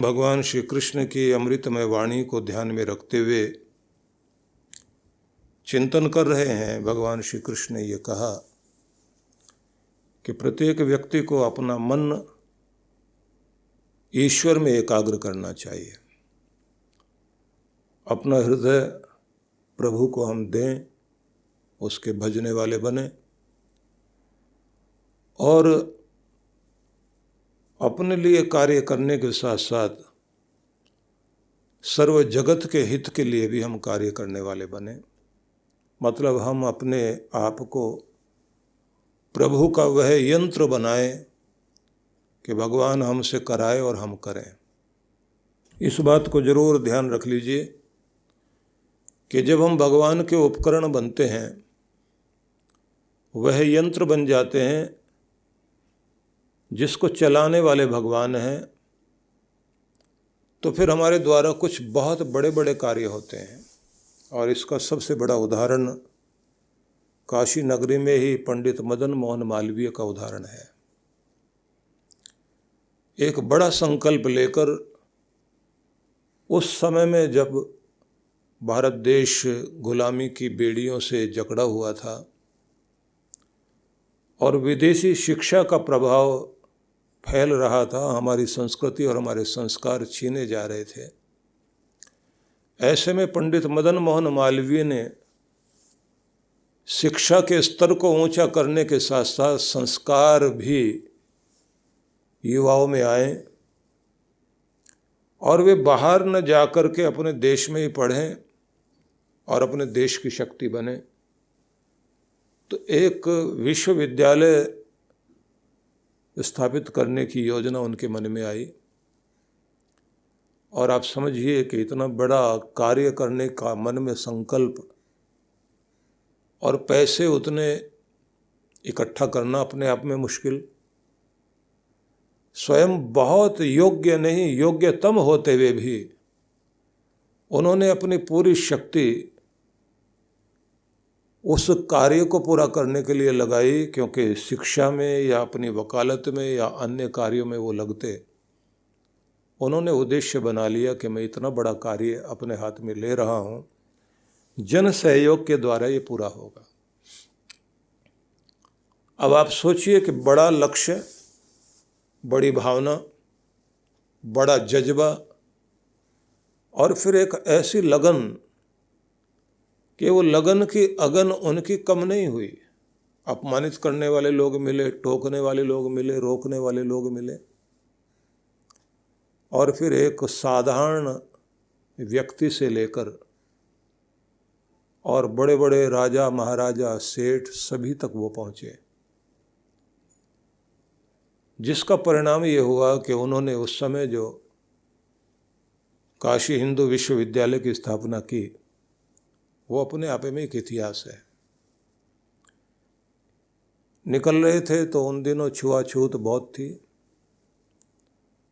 भगवान श्री कृष्ण की अमृतमय वाणी को ध्यान में रखते हुए चिंतन कर रहे हैं। भगवान श्री कृष्ण ने ये कहा कि प्रत्येक व्यक्ति को अपना मन ईश्वर में एकाग्र करना चाहिए। अपना हृदय प्रभु को हम दें, उसके भजने वाले बने और अपने लिए कार्य करने के साथ साथ सर्व जगत के हित के लिए भी हम कार्य करने वाले बने। मतलब हम अपने आप को प्रभु का वह यंत्र बनाएं कि भगवान हमसे कराए और हम करें। इस बात को जरूर ध्यान रख लीजिए कि जब हम भगवान के उपकरण बनते हैं, वह यंत्र बन जाते हैं जिसको चलाने वाले भगवान हैं, तो फिर हमारे द्वारा कुछ बहुत बड़े बड़े कार्य होते हैं। और इसका सबसे बड़ा उदाहरण काशी नगरी में ही पंडित मदन मोहन मालवीय का उदाहरण है। एक बड़ा संकल्प लेकर उस समय में जब भारत देश गुलामी की बेड़ियों से जकड़ा हुआ था और विदेशी शिक्षा का प्रभाव फैल रहा था, हमारी संस्कृति और हमारे संस्कार छीने जा रहे थे, ऐसे में पंडित मदन मोहन मालवीय ने शिक्षा के स्तर को ऊंचा करने के साथ साथ संस्कार भी युवाओं में आए और वे बाहर न जाकर के अपने देश में ही पढ़ें और अपने देश की शक्ति बने। तो एक विश्वविद्यालय स्थापित करने की योजना उनके मन में आई और आप समझिए कि इतना बड़ा कार्य करने का मन में संकल्प और पैसे उतने इकट्ठा करना अपने आप में मुश्किल। स्वयं बहुत योग्य नहीं, योग्यतम होते हुए भी उन्होंने अपनी पूरी शक्ति उस कार्य को पूरा करने के लिए लगाई, क्योंकि शिक्षा में या अपनी वकालत में या अन्य कार्यों में वो लगते। उन्होंने उद्देश्य बना लिया कि मैं इतना बड़ा कार्य अपने हाथ में ले रहा हूँ, जन सहयोग के द्वारा ये पूरा होगा। अब आप सोचिए कि बड़ा लक्ष्य, बड़ी भावना, बड़ा जज्बा और फिर एक ऐसी लगन कि वो लगन की अगन उनकी कम नहीं हुई। अपमानित करने वाले लोग मिले, टोकने वाले लोग मिले, रोकने वाले लोग मिले, और फिर एक साधारण व्यक्ति से लेकर और बड़े बड़े राजा महाराजा सेठ सभी तक वो पहुँचे, जिसका परिणाम ये हुआ कि उन्होंने उस समय जो काशी हिंदू विश्वविद्यालय की स्थापना की, वो अपने आप में एक इतिहास है। निकल रहे थे तो उन दिनों छुआछूत बहुत थी,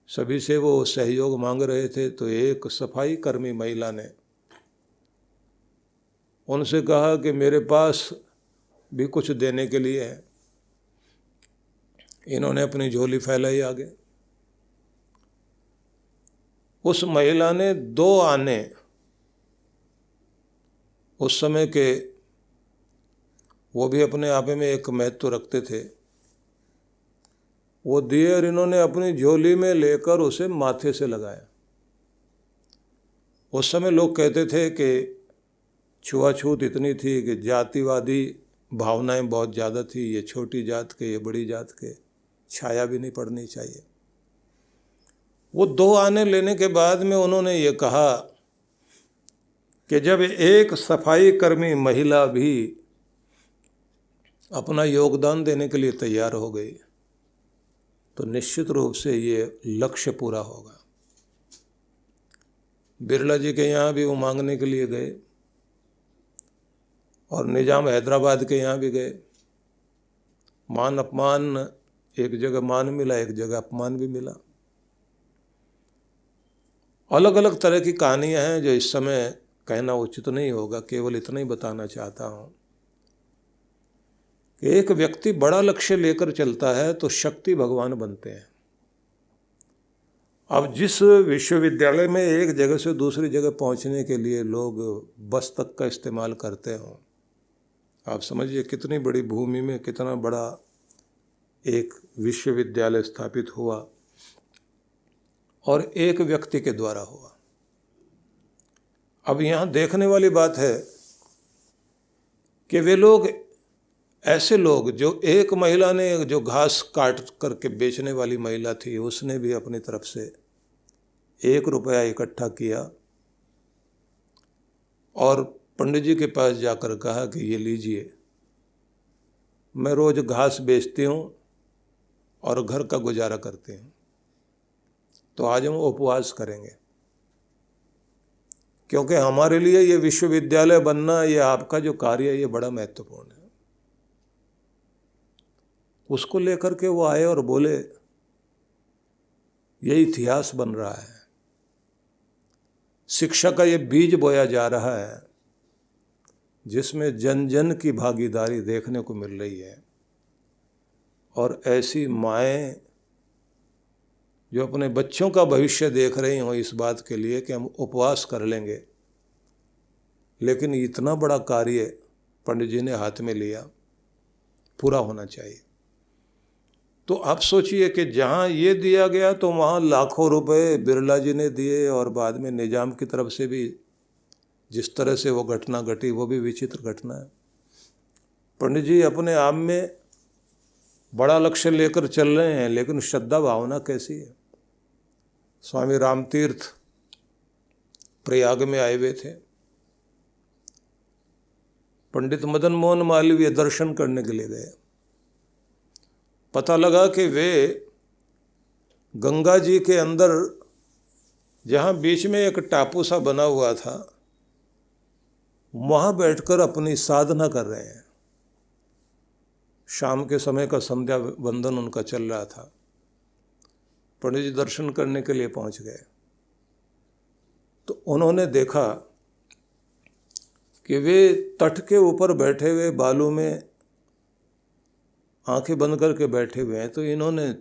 सभी से वो सहयोग मांग रहे थे। तो एक सफाई कर्मी महिला ने उनसे कहा कि मेरे पास भी कुछ देने के लिए है। इन्होंने अपनी झोली फैलाई आगे। उस महिला ने 2 आने, उस समय के वो भी अपने आप में एक महत्व रखते थे, वो दिए और इन्होंने अपनी झोली में लेकर उसे माथे से लगाया। उस समय लोग कहते थे कि छुआछूत इतनी थी कि जातिवादी भावनाएं बहुत ज़्यादा थी, ये छोटी जात के, ये बड़ी जात के, छाया भी नहीं पड़नी चाहिए। वो 2 आने लेने के बाद में उन्होंने ये कहा कि जब एक सफाई कर्मी महिला भी अपना योगदान देने के लिए तैयार हो गई, तो निश्चित रूप से ये लक्ष्य पूरा होगा। बिरला जी के यहाँ भी वो मांगने के लिए गए और निजाम हैदराबाद के यहाँ भी गए। मान अपमान, एक जगह मान मिला, एक जगह अपमान भी मिला। अलग अलग तरह की कहानियाँ हैं जो इस समय कहना उचित नहीं होगा, केवल इतना ही बताना चाहता हूँ कि एक व्यक्ति बड़ा लक्ष्य लेकर चलता है तो शक्ति भगवान बनते हैं। अब जिस विश्वविद्यालय में एक जगह से दूसरी जगह पहुंचने के लिए लोग बस तक का इस्तेमाल करते हों, आप समझिए कितनी बड़ी भूमि में कितना बड़ा एक विश्वविद्यालय स्थापित हुआ और एक व्यक्ति के द्वारा हुआ। अब यहाँ देखने वाली बात है कि वे लोग, ऐसे लोग, जो एक महिला ने जो घास काट करके बेचने वाली महिला थी, उसने भी अपनी तरफ से 1 रुपया इकट्ठा किया और पंडित जी के पास जाकर कहा कि ये लीजिए, मैं रोज घास बेचती हूँ और घर का गुजारा करती हूँ, तो आज हम उपवास करेंगे, क्योंकि हमारे लिए ये विश्वविद्यालय बनना, ये आपका जो कार्य है, ये बड़ा महत्वपूर्ण है। उसको लेकर के वो आए और बोले ये इतिहास बन रहा है, शिक्षा का ये बीज बोया जा रहा है जिसमें जन जन की भागीदारी देखने को मिल रही है। और ऐसी माएँ जो अपने बच्चों का भविष्य देख रही हों इस बात के लिए कि हम उपवास कर लेंगे, लेकिन इतना बड़ा कार्य पंडित जी ने हाथ में लिया, पूरा होना चाहिए। तो आप सोचिए कि जहाँ ये दिया गया तो वहाँ लाखों रुपए बिरला जी ने दिए, और बाद में निजाम की तरफ से भी जिस तरह से वो घटना घटी वो भी विचित्र घटना है। पंडित जी अपने आप में बड़ा लक्ष्य लेकर चल रहे हैं, लेकिन श्रद्धा भावना कैसी है। स्वामी रामतीर्थ प्रयाग में आए हुए थे, पंडित मदन मोहन मालवीय दर्शन करने के लिए गए। पता लगा कि वे गंगा जी के अंदर, जहाँ बीच में एक टापू सा बना हुआ था, वहाँ बैठकर अपनी साधना कर रहे हैं। शाम के समय का संध्या वंदन उनका चल रहा था। पंडित जी दर्शन करने के लिए पहुँच गए तो उन्होंने देखा कि वे तट के ऊपर बैठे हुए बालू में आंखें बंद करके बैठे हुए हैं, तो इन्होंने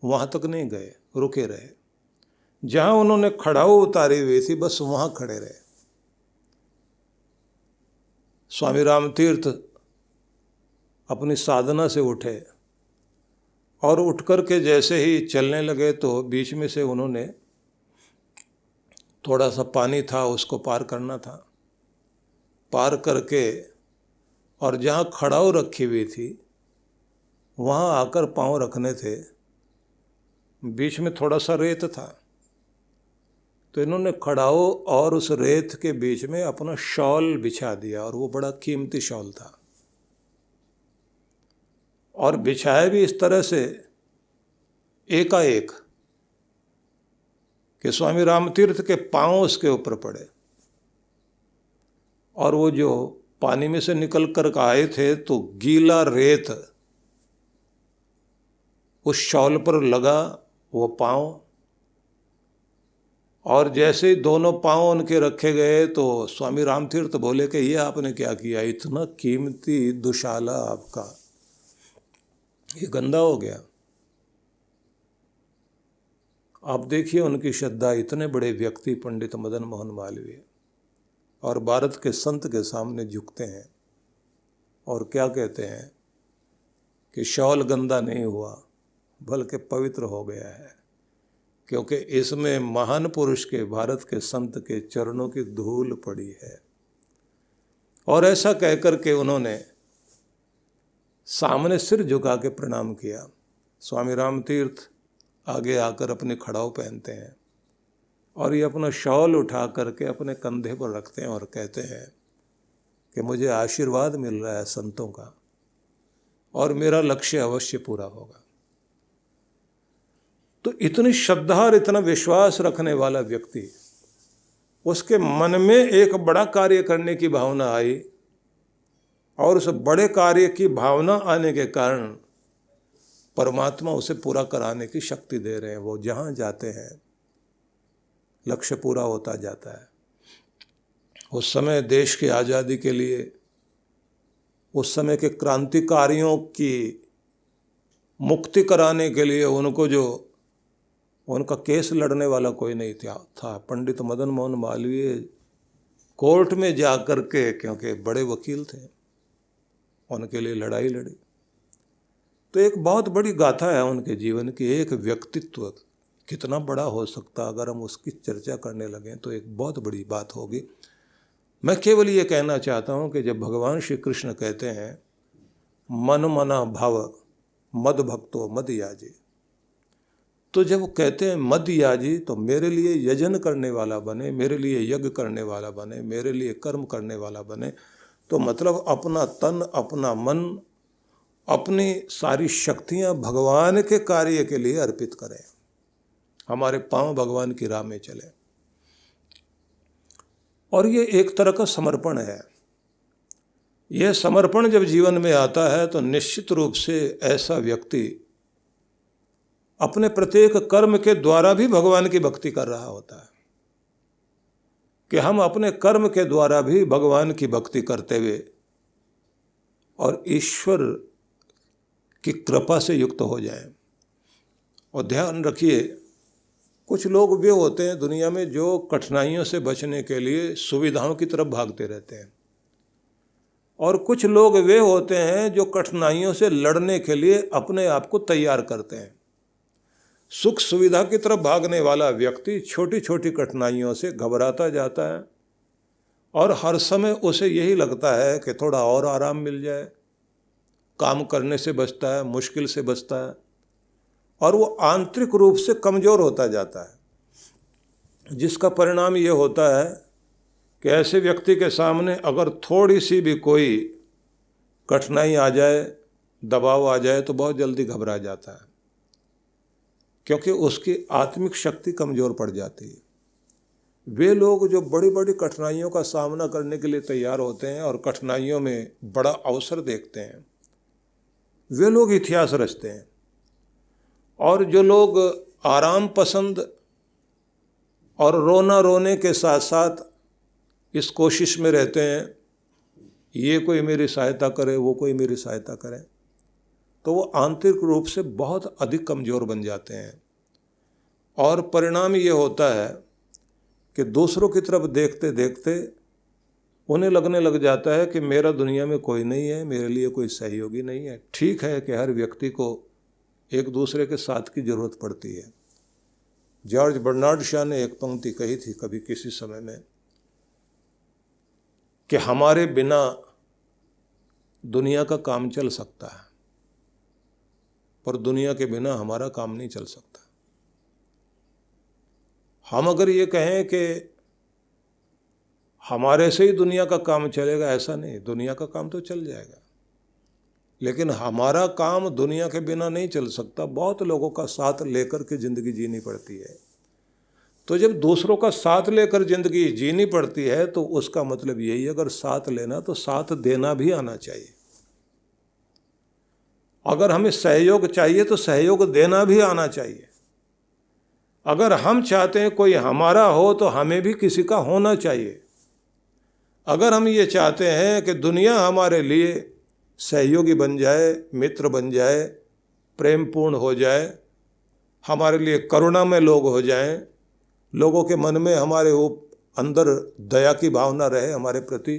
वहाँ तक नहीं गए, रुके रहे। जहाँ उन्होंने खड़ाऊ उतारी हुई थी बस वहाँ खड़े रहे। स्वामी रामतीर्थ अपनी साधना से उठे और उठ कर के जैसे ही चलने लगे तो बीच में से उन्होंने, थोड़ा सा पानी था उसको पार करना था, पार करके और जहाँ खड़ाऊ रखी हुई थी वहाँ आकर पाँव रखने थे, बीच में थोड़ा सा रेत था, तो इन्होंने खड़ाऊ और उस रेत के बीच में अपना शॉल बिछा दिया, और वो बड़ा कीमती शॉल था। और बिछाया भी इस तरह से एकाएक कि स्वामी रामतीर्थ के पाँव उसके ऊपर पड़े, और वो जो पानी में से निकल कर आए थे तो गीला रेत उस शॉल पर लगा, वो पाँव, और जैसे ही दोनों पाँव उनके रखे गए तो स्वामी रामतीर्थ बोले कि ये आपने क्या किया, इतना कीमती दुशाला आपका ये गंदा हो गया। आप देखिए उनकी श्रद्धा, इतने बड़े व्यक्ति पंडित मदन मोहन मालवीय और भारत के संत के सामने झुकते हैं और क्या कहते हैं कि शॉल गंदा नहीं हुआ बल्कि पवित्र हो गया है, क्योंकि इसमें महान पुरुष के, भारत के संत के चरणों की धूल पड़ी है। और ऐसा कहकर के उन्होंने सामने सिर झुका के प्रणाम किया। स्वामी रामतीर्थ आगे आकर अपने खड़ाऊ पहनते हैं और ये अपना शॉल उठा करके अपने कंधे पर रखते हैं और कहते हैं कि मुझे आशीर्वाद मिल रहा है संतों का और मेरा लक्ष्य अवश्य पूरा होगा। तो इतनी श्रद्धा और इतना विश्वास रखने वाला व्यक्ति, उसके मन में एक बड़ा कार्य करने की भावना आई, और उस बड़े कार्य की भावना आने के कारण परमात्मा उसे पूरा कराने की शक्ति दे रहे हैं। वो जहाँ जाते हैं लक्ष्य पूरा होता जाता है। उस समय देश की आज़ादी के लिए, उस समय के क्रांतिकारियों की मुक्ति कराने के लिए उनको जो उनका केस लड़ने वाला कोई नहीं था। पंडित मदन मोहन मालवीय कोर्ट में जा कर के, क्योंकि बड़े वकील थे, उनके लिए लड़ाई लड़ी। तो एक बहुत बड़ी गाथा है उनके जीवन की। एक व्यक्तित्व कितना बड़ा हो सकता, अगर हम उसकी चर्चा करने लगें तो एक बहुत बड़ी बात होगी। मैं केवल ये कहना चाहता हूँ कि जब भगवान श्री कृष्ण कहते हैं मन मना भव मद भक्तो मद याजी, तो जब वो कहते हैं मद याजी, तो मेरे लिए यजन करने वाला बने, मेरे लिए यज्ञ करने वाला बने, मेरे लिए कर्म करने वाला बने, तो मतलब अपना तन, अपना मन, अपनी सारी शक्तियाँ भगवान के कार्य के लिए अर्पित करें, हमारे पांव भगवान की राह में चले। और ये एक तरह का समर्पण है। यह समर्पण जब जीवन में आता है तो निश्चित रूप से ऐसा व्यक्ति अपने प्रत्येक कर्म के द्वारा भी भगवान की भक्ति कर रहा होता है, कि हम अपने कर्म के द्वारा भी भगवान की भक्ति करते हुए और ईश्वर की कृपा से युक्त हो जाएं। और ध्यान रखिए, कुछ लोग वे होते हैं दुनिया में जो कठिनाइयों से बचने के लिए सुविधाओं की तरफ भागते रहते हैं, और कुछ लोग वे होते हैं जो कठिनाइयों से लड़ने के लिए अपने आप को तैयार करते हैं। सुख सुविधा की तरफ भागने वाला व्यक्ति छोटी छोटी कठिनाइयों से घबराता जाता है, और हर समय उसे यही लगता है कि थोड़ा और आराम मिल जाए, काम करने से बचता है, मुश्किल से बचता है, और वो आंतरिक रूप से कमज़ोर होता जाता है, जिसका परिणाम ये होता है कि ऐसे व्यक्ति के सामने अगर थोड़ी सी भी कोई कठिनाई आ जाए, दबाव आ जाए, तो बहुत जल्दी घबरा जाता है, क्योंकि उसकी आत्मिक शक्ति कमज़ोर पड़ जाती है। वे लोग जो बड़ी बड़ी कठिनाइयों का सामना करने के लिए तैयार होते हैं और कठिनाइयों में बड़ा अवसर देखते हैं, वे लोग इतिहास रचते हैं। और जो लोग आराम पसंद और रोना रोने के साथ साथ इस कोशिश में रहते हैं, ये कोई मेरी सहायता करे, वो कोई मेरी सहायता करे, तो वो आंतरिक रूप से बहुत अधिक कमज़ोर बन जाते हैं। और परिणाम ये होता है कि दूसरों की तरफ देखते देखते उन्हें लगने लग जाता है कि मेरा दुनिया में कोई नहीं है, मेरे लिए कोई सहयोगी नहीं है। ठीक है कि हर व्यक्ति को एक दूसरे के साथ की ज़रूरत पड़ती है। जॉर्ज बर्नार्ड शॉ ने एक पंक्ति कही थी कभी किसी समय में कि हमारे बिना दुनिया का काम चल सकता है, पर दुनिया के बिना हमारा काम नहीं चल सकता। हम अगर ये कहें कि हमारे से ही दुनिया का काम चलेगा, ऐसा नहीं, दुनिया का काम तो चल जाएगा, लेकिन हमारा काम दुनिया के बिना नहीं चल सकता। बहुत लोगों का साथ लेकर के ज़िंदगी जीनी पड़ती है। तो जब दूसरों का साथ लेकर ज़िंदगी जीनी पड़ती है तो उसका मतलब यही है, अगर साथ लेना तो साथ देना भी आना चाहिए। अगर हमें सहयोग चाहिए तो सहयोग देना भी आना चाहिए। अगर हम चाहते हैं कोई हमारा हो तो हमें भी किसी का होना चाहिए। अगर हम ये चाहते हैं कि दुनिया हमारे लिए सहयोगी बन जाए, मित्र बन जाए, प्रेमपूर्ण हो जाए, हमारे लिए करुणामय लोग हो जाएं, लोगों के मन में हमारे अंदर दया की भावना रहे हमारे प्रति,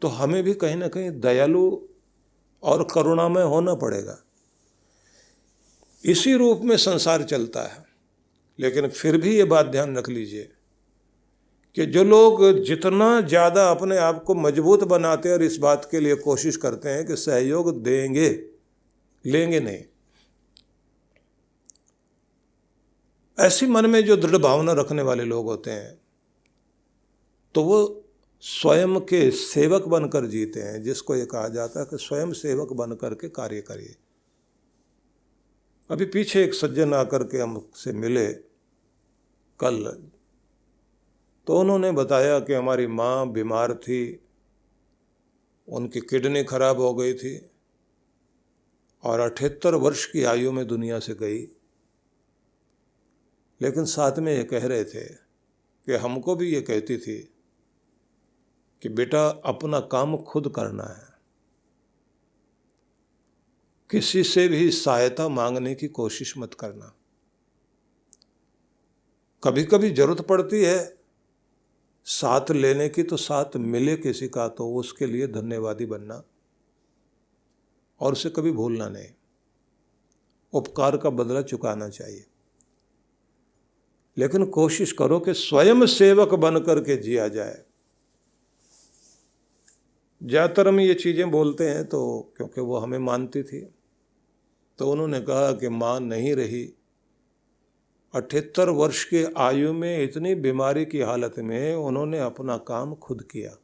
तो हमें भी कहीं ना कहीं दयालु और करुणामय होना पड़ेगा। इसी रूप में संसार चलता है। लेकिन फिर भी ये बात ध्यान रख लीजिए कि जो लोग जितना ज़्यादा अपने आप को मजबूत बनाते हैं और इस बात के लिए कोशिश करते हैं कि सहयोग देंगे, लेंगे नहीं, ऐसी मन में जो दृढ़ भावना रखने वाले लोग होते हैं, तो वो स्वयं के सेवक बनकर जीते हैं, जिसको ये कहा जाता है कि स्वयं सेवक बनकर के कार्य करिए। अभी पीछे एक सज्जन आकर के हमसे मिले कल, तो उन्होंने बताया कि हमारी माँ बीमार थी, उनकी किडनी खराब हो गई थी और 78 वर्ष की आयु में दुनिया से गई। लेकिन साथ में ये कह रहे थे कि हमको भी ये कहती थी कि बेटा अपना काम खुद करना है, किसी से भी सहायता मांगने की कोशिश मत करना। कभी कभी जरूरत पड़ती है साथ लेने की, तो साथ मिले किसी का तो उसके लिए धन्यवादी बनना और उसे कभी भूलना नहीं। उपकार का बदला चुकाना चाहिए, लेकिन कोशिश करो कि स्वयं सेवक बन करके जिया जाए। ज़्यादातर हम ये चीज़ें बोलते हैं तो क्योंकि वो हमें मानती थी, तो उन्होंने कहा कि माँ नहीं रही। 78 वर्ष की आयु में इतनी बीमारी की हालत में उन्होंने अपना काम खुद किया।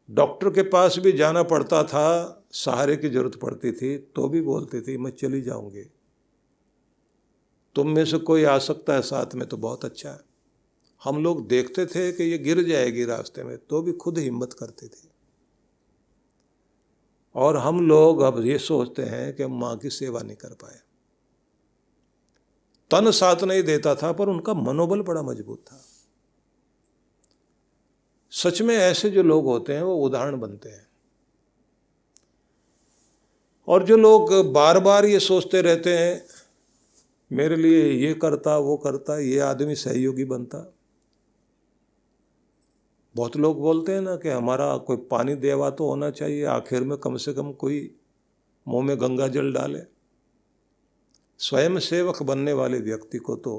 डॉक्टर के पास भी जाना पड़ता था, सहारे की जरूरत पड़ती थी, तो भी बोलती थी मैं चली जाऊंगी, तुम में से कोई आ सकता है साथ में तो बहुत अच्छा है। हम लोग देखते थे कि ये गिर जाएगी रास्ते में, तो भी खुद हिम्मत करती थी। और हम लोग अब ये सोचते हैं कि हम माँ की सेवा नहीं कर पाए। तन साथ नहीं देता था, पर उनका मनोबल बड़ा मजबूत था। सच में ऐसे जो लोग होते हैं वो उदाहरण बनते हैं। और जो लोग बार बार ये सोचते रहते हैं मेरे लिए ये करता वो करता, ये आदमी सहयोगी बनता। बहुत लोग बोलते हैं ना कि हमारा कोई पानी देवा तो होना चाहिए, आखिर में कम से कम कोई मुंह में गंगा जल डाले। स्वयं सेवक बनने वाले व्यक्ति को तो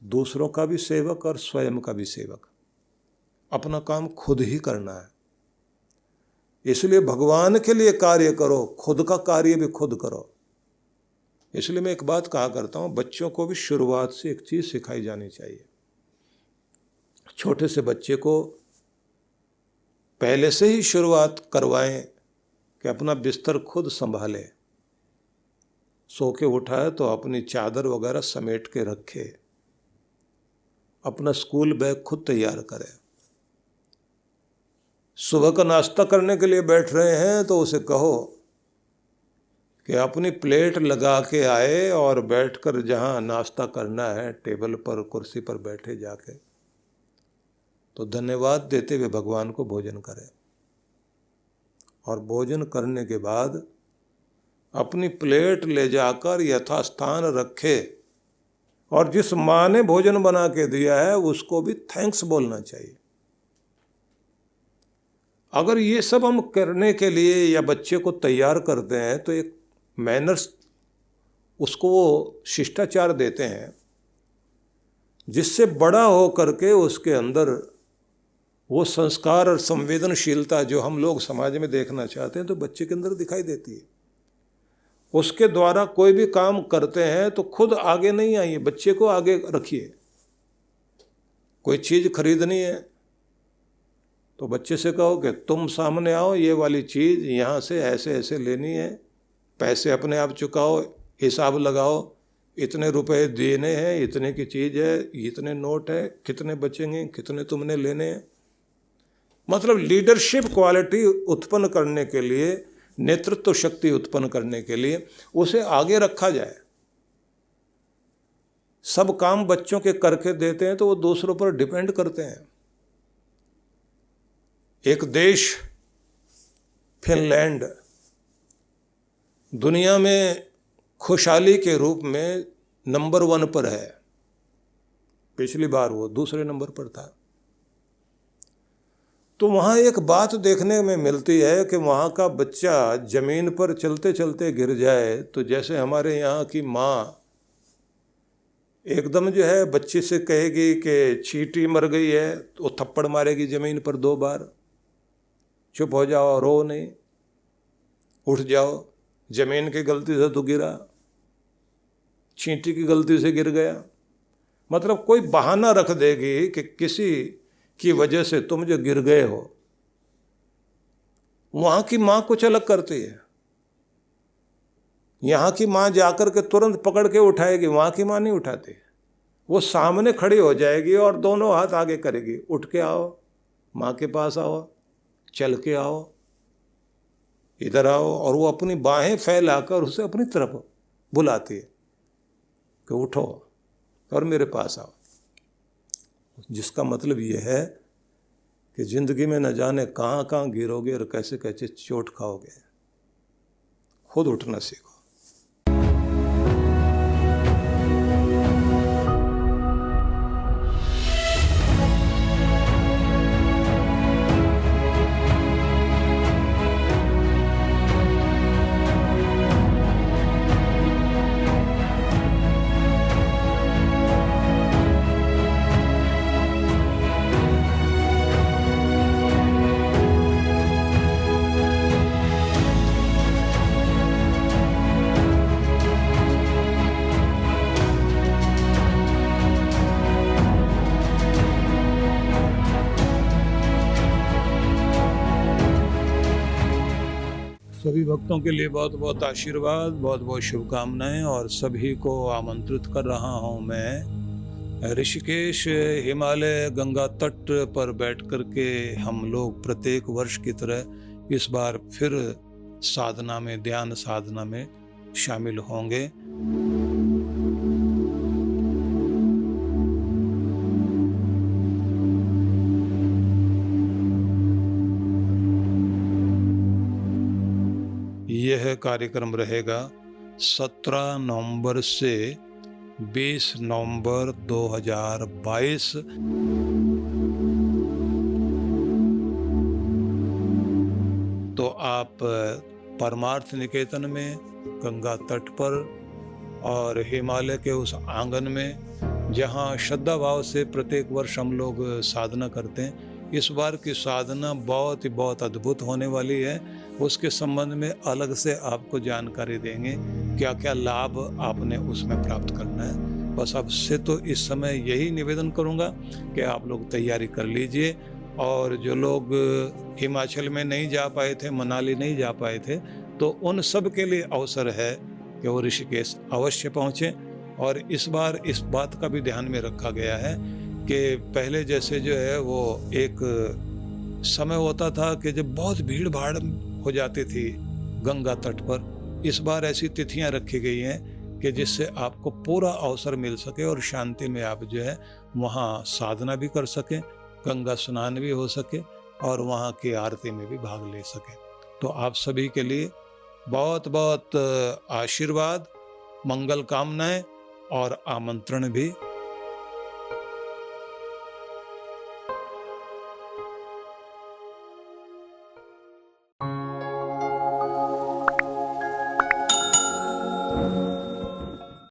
दूसरों का भी सेवक और स्वयं का भी सेवक, अपना काम खुद ही करना है। इसलिए भगवान के लिए कार्य करो, खुद का कार्य भी खुद करो। इसलिए मैं एक बात कहा करता हूँ, बच्चों को भी शुरुआत से एक चीज़ सिखाई जानी चाहिए। छोटे से बच्चे को पहले से ही शुरुआत करवाएं कि अपना बिस्तर खुद संभाले। सो के उठाए तो अपनी चादर वगैरह समेट के रखे, अपना स्कूल बैग खुद तैयार करे। सुबह का नाश्ता करने के लिए बैठ रहे हैं तो उसे कहो कि अपनी प्लेट लगा के आए और बैठकर जहाँ नाश्ता करना है टेबल पर कुर्सी पर बैठे जाके, तो धन्यवाद देते हुए भगवान को भोजन करें। और भोजन करने के बाद अपनी प्लेट ले जाकर यथास्थान रखे, और जिस माँ ने भोजन बना के दिया है उसको भी थैंक्स बोलना चाहिए। अगर ये सब हम करने के लिए या बच्चे को तैयार करते हैं तो एक मैनर्स, उसको वो शिष्टाचार देते हैं, जिससे बड़ा हो करके उसके अंदर वो संस्कार और संवेदनशीलता जो हम लोग समाज में देखना चाहते हैं तो बच्चे के अंदर दिखाई देती है। उसके द्वारा कोई भी काम करते हैं तो खुद आगे नहीं आइए, बच्चे को आगे रखिए। कोई चीज़ खरीदनी है तो बच्चे से कहो कि तुम सामने आओ, ये वाली चीज़ यहाँ से ऐसे ऐसे लेनी है, पैसे अपने आप चुकाओ, हिसाब लगाओ, इतने रुपए देने हैं, इतने की चीज़ है, इतने नोट है, कितने बचेंगे, कितने तुमने लेने हैं। मतलब लीडरशिप क्वालिटी उत्पन्न करने के लिए, नेतृत्व शक्ति उत्पन्न करने के लिए उसे आगे रखा जाए। सब काम बच्चों के करके देते हैं तो वो दूसरों पर डिपेंड करते हैं। एक देश फिनलैंड दुनिया में खुशहाली के रूप में नंबर 1 पर है। पिछली बार वो दूसरे नंबर पर था। तो वहाँ एक बात देखने में मिलती है कि वहाँ का बच्चा जमीन पर चलते चलते गिर जाए तो जैसे हमारे यहाँ की माँ एकदम जो है बच्चे से कहेगी कि चींटी मर गई है तो थप्पड़ मारेगी जमीन पर 2 बार, चुप हो जाओ, रो नहीं, उठ जाओ, जमीन की गलती से तो गिरा, चींटी की गलती से गिर गया। मतलब कोई बहाना रख देगी कि किसी की वजह से तुम जो गिर गए हो। वहाँ की माँ कुछ अलग करती है। यहाँ की माँ जाकर के तुरंत पकड़ के उठाएगी, वहाँ की माँ नहीं उठाती। वो सामने खड़ी हो जाएगी और दोनों हाथ आगे करेगी, उठ के आओ, माँ के पास आओ, चल के आओ, इधर आओ, और वो अपनी बाहें फैलाकर उसे अपनी तरफ बुलाती है कि उठो और मेरे पास आओ। जिसका मतलब ये है कि जिंदगी में न जाने कहाँ कहाँ गिरोगे और कैसे कैसे चोट खाओगे। खुद उठना सीखो। भक्तों के लिए बहुत बहुत आशीर्वाद, बहुत बहुत शुभकामनाएं और सभी को आमंत्रित कर रहा हूं मैं ऋषिकेश हिमालय गंगा तट पर बैठ कर के हम लोग प्रत्येक वर्ष की तरह इस बार फिर साधना में, ध्यान साधना में शामिल होंगे। यह कार्यक्रम रहेगा 17 नवंबर से 20 नवंबर 2022। तो आप परमार्थ निकेतन में, गंगा तट पर और हिमालय के उस आंगन में जहाँ श्रद्धा भाव से प्रत्येक वर्ष हम लोग साधना करते हैं, इस बार की साधना बहुत अद्भुत होने वाली है। उसके संबंध में अलग से आपको जानकारी देंगे, क्या क्या लाभ आपने उसमें प्राप्त करना है। बस अब से तो इस समय यही निवेदन करूंगा कि आप लोग तैयारी कर लीजिए। और जो लोग हिमाचल में नहीं जा पाए थे, मनाली नहीं जा पाए थे, तो उन सब के लिए अवसर है कि वो ऋषिकेश अवश्य पहुँचें। और इस बार इस बात का भी ध्यान में रखा गया है कि पहले जैसे जो है वो एक समय होता था कि जब बहुत भीड़ भाड़ हो जाती थी गंगा तट पर, इस बार ऐसी तिथियां रखी गई हैं कि जिससे आपको पूरा अवसर मिल सके और शांति में आप जो है वहाँ साधना भी कर सकें, गंगा स्नान भी हो सके और वहाँ की आरती में भी भाग ले सकें। तो आप सभी के लिए बहुत बहुत आशीर्वाद, मंगल कामनाएं और आमंत्रण भी